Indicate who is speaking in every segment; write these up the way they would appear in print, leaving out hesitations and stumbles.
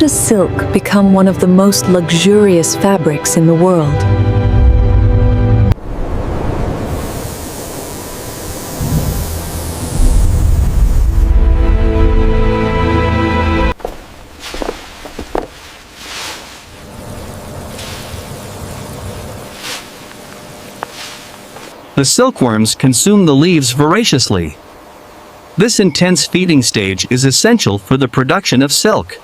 Speaker 1: does silk become one of the most luxurious fabrics in the world?
Speaker 2: The silkworms consume the leaves voraciously. This intense feeding stage is essential for the production of silk.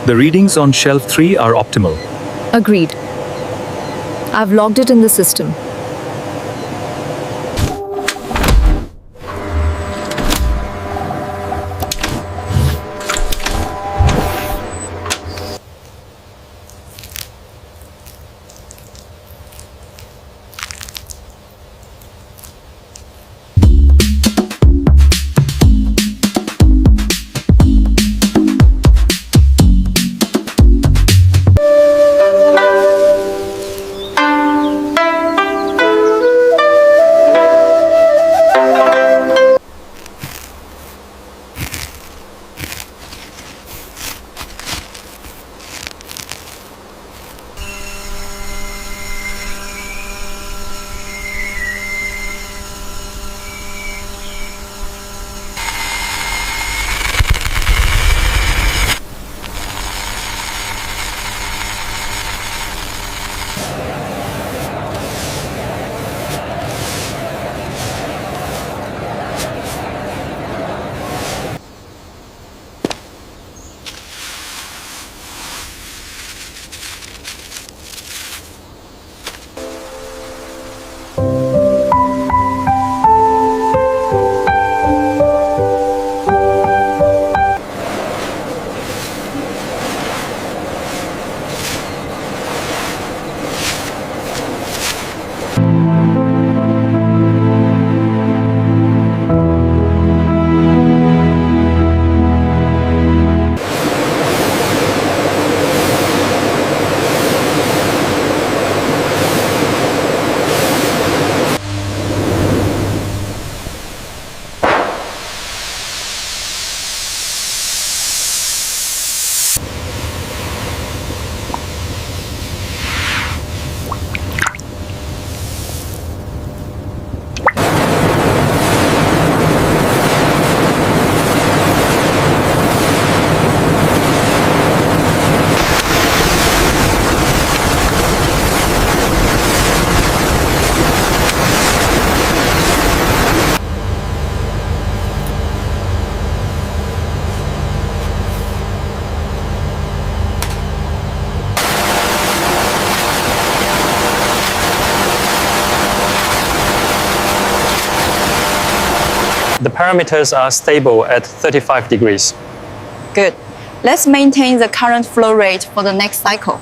Speaker 3: The readings on shelf 3 are optimal.
Speaker 4: Agreed. I've logged it in the system.
Speaker 5: The parameters are stable at 35 degrees.
Speaker 6: Good. Let's maintain the current flow rate for the next cycle.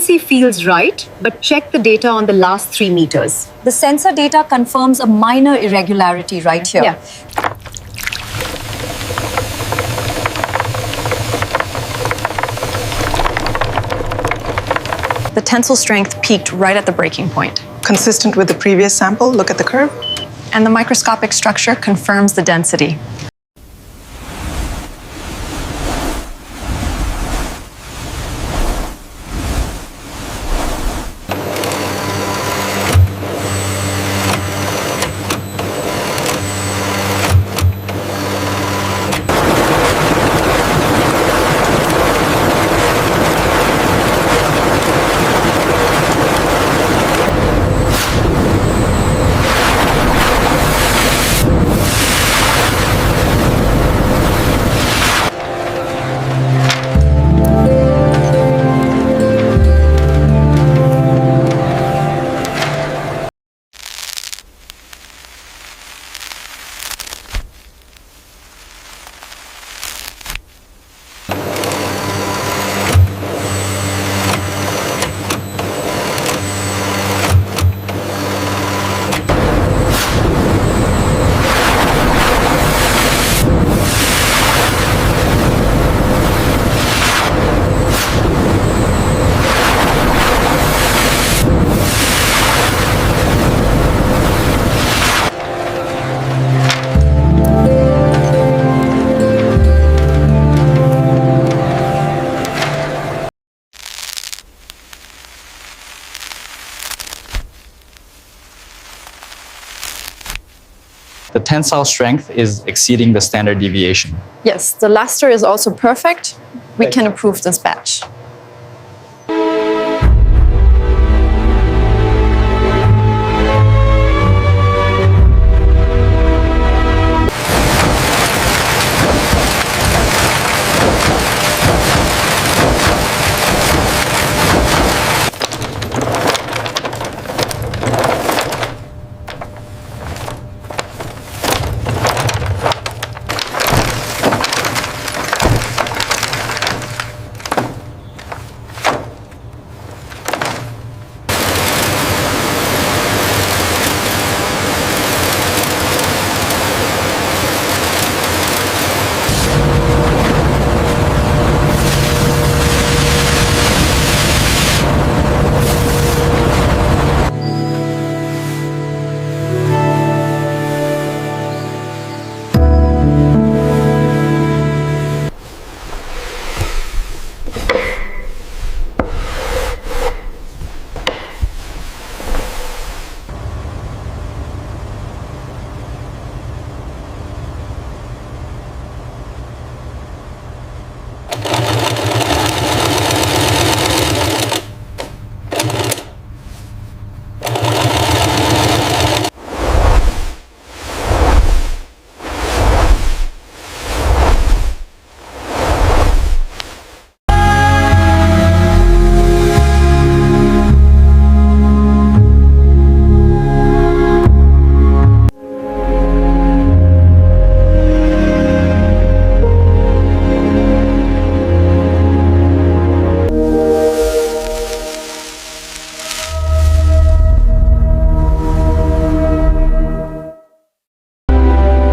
Speaker 7: consistency feels right, but check the data on the last 3 meters.
Speaker 4: The sensor data confirms a minor irregularity right here.
Speaker 7: Yeah.
Speaker 8: The tensile strength peaked right at the breaking point.
Speaker 9: Consistent with the previous sample, look at the curve.
Speaker 8: And the microscopic structure confirms the density.
Speaker 10: The tensile strength is exceeding the standard deviation.
Speaker 6: Yes, the luster is also perfect. We can approve this batch.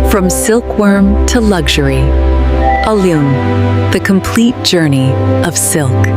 Speaker 1: From silkworm to luxury. A loom, the complete journey of silk.